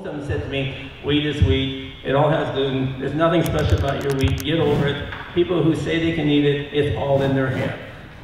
of them said to me, wheat is wheat, it all has gluten, there's nothing special about your wheat, get over it. People who say they can eat it, it's all in their head.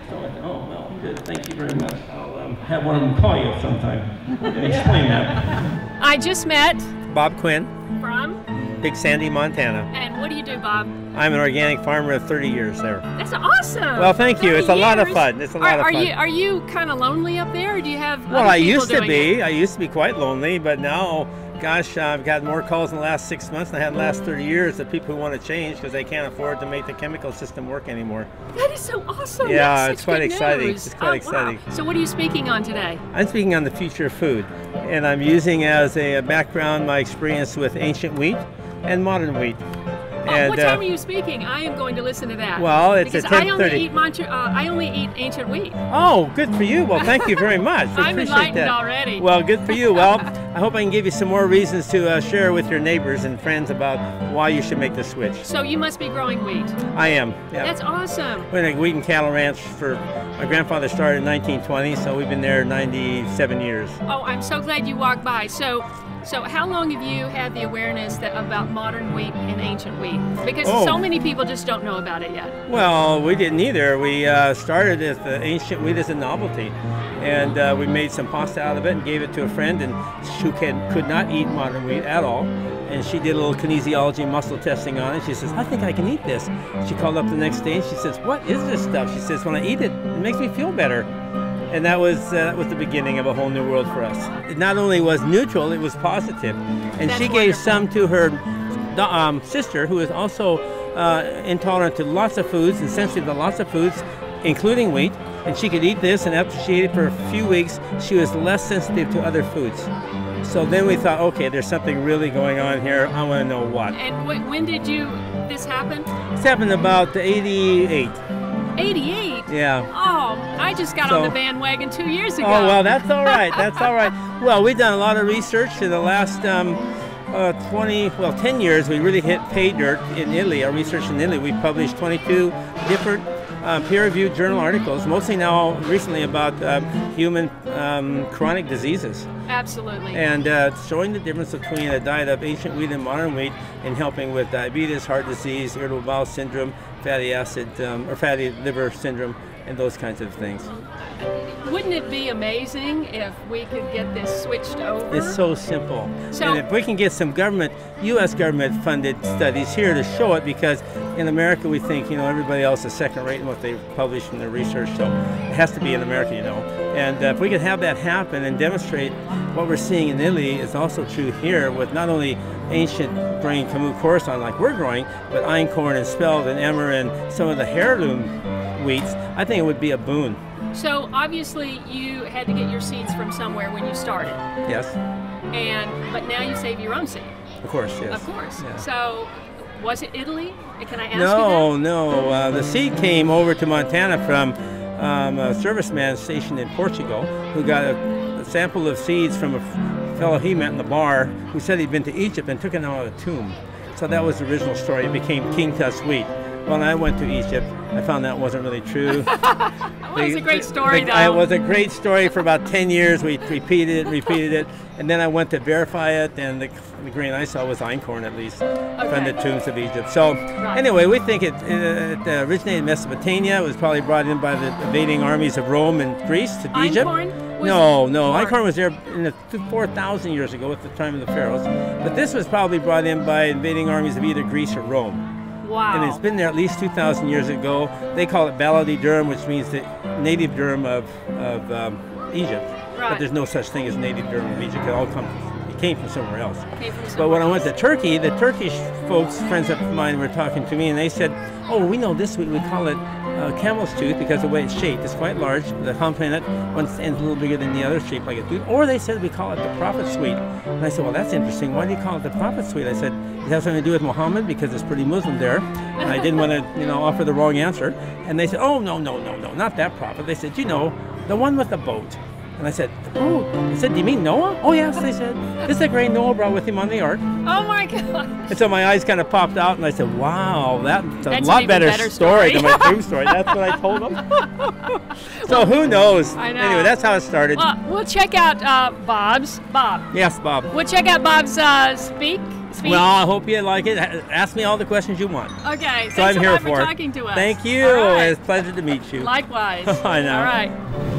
So I thought, oh, well, good, thank you very much. I'll have one of them call you sometime and explain that. I just met Bob Quinn from Big Sandy, Montana. And what do you do, Bob? I'm an organic farmer of 30 years there. That's awesome. Well, thank you. It's a lot of fun. It's a lot of fun. Are you kind of lonely up there, or do you have Well, I used to be. I used to be quite lonely, but now, gosh, I've got more calls in the last 6 months than I had in the last 30 years of people who want to change because they can't afford to make the chemical system work anymore. That is so awesome. Yeah, That's it's quite exciting. News. It's quite exciting. Wow. So what are you speaking on today? I'm speaking on the future of food, and I'm using as a background my experience with ancient wheat and modern wheat. And, what time are you speaking? I am going to listen to that. Well, it's because at 10:30. I only eat ancient wheat. Oh, good for you. Well, thank you very much. I'm enlightened already. Well, good for you. Well, I hope I can give you some more reasons to share with your neighbors and friends about why you should make the switch. So you must be growing wheat. I am. Yeah. That's awesome. We're in a wheat and cattle ranch for my grandfather started in 1920, so we've been there 97 years. Oh, I'm so glad you walked by. So how long have you had the awareness about modern wheat and ancient wheat? Because so many people just don't know about it yet. Well, we didn't either. We started as the ancient wheat as a novelty. And we made some pasta out of it and gave it to a friend who could not eat modern wheat at all. And she did a little kinesiology muscle testing on it. She says, I think I can eat this. She called up the next day and she says, what is this stuff? She says, when I eat it, it makes me feel better. And that was the beginning of a whole new world for us. It not only was neutral, it was positive. And she gave some to her sister, who is also intolerant to lots of foods and sensitive to lots of foods, including wheat. And she could eat this, and after she ate it for a few weeks, she was less sensitive to other foods. So then we thought, okay, there's something really going on here. I want to know what. And when did this happen? This happened about 88. 88? Yeah. Oh, I just got on the bandwagon 2 years ago. Oh, well, that's all right. That's all right. Well, we've done a lot of research in the last 10 years. We really hit pay dirt in Italy, our research in Italy. We published 22 different peer-reviewed journal articles, mostly now recently about human chronic diseases. Absolutely. And showing the difference between a diet of ancient wheat and modern wheat in helping with diabetes, heart disease, irritable bowel syndrome, fatty acid or fatty liver syndrome, and those kinds of things. Wouldn't it be amazing if we could get this switched over? It's so simple. And if we can get some U.S. government-funded studies here to show it, because in America we think, everybody else is second-rate in what they publish in their research, so it has to be in America, And if we can have that happen and demonstrate what we're seeing in Italy is also true here with not only ancient grain Camus Coruscant like we're growing, but einkorn and spelt and emmer and some of the heirloom wheats, I think it would be a boon. So obviously you had to get your seeds from somewhere when you started. Yes. But now you save your own seed. Of course, yes. Of course. Yeah. So was it Italy? Can I ask you that? No. The seed came over to Montana from a serviceman stationed in Portugal who got a sample of seeds from a fellow he met in the bar who said he'd been to Egypt and took it out of a tomb. So that was the original story. It became King Tut's wheat. When I went to Egypt, I found that wasn't really true. It was a great story, though. It was a great story for about 10 years. We repeated it, and then I went to verify it, and the grain I saw was einkorn, at least, from the tombs of Egypt. So anyway, we think it originated in Mesopotamia. It was probably brought in by the invading armies of Rome and Greece to Egypt. No, einkorn was there in 4,000 years ago at the time of the pharaohs. But this was probably brought in by invading armies of either Greece or Rome. Wow. And it's been there at least 2,000 years ago. They call it Baladi durum, which means the native durum of Egypt. Right. But there's no such thing as native durum of Egypt. It came from somewhere else. But when I went to Turkey, the Turkish folks, friends of mine, were talking to me, and they said, oh, we know this, we call it camel's tooth because of the way it's shaped. It's quite large. The hump in it, one end's a little bigger than the other, shaped like a tooth. Or they said we call it the prophet's sweet. And I said, well, that's interesting. Why do you call it the prophet's sweet? I said, it has something to do with Muhammad because it's pretty Muslim there. And I didn't want to, offer the wrong answer. And they said, oh, no, not that prophet. They said, the one with the boat. And I said, oh, I said, do you mean Noah? Oh, yes, they said. This is the grain Noah brought with him on the ark. Oh, my God. And so my eyes kind of popped out, and I said, wow, that's an lot even better story than my true story. That's what I told them. So who knows? I know. Anyway, that's how it started. Well, we'll check out Bob. Yes, Bob. We'll check out Bob's speak. Well, I hope you like it. Ask me all the questions you want. Okay. So I'm Thanks a here lot for talking to us. Thank you. All right. It's a pleasure to meet you. Likewise. I know. All right.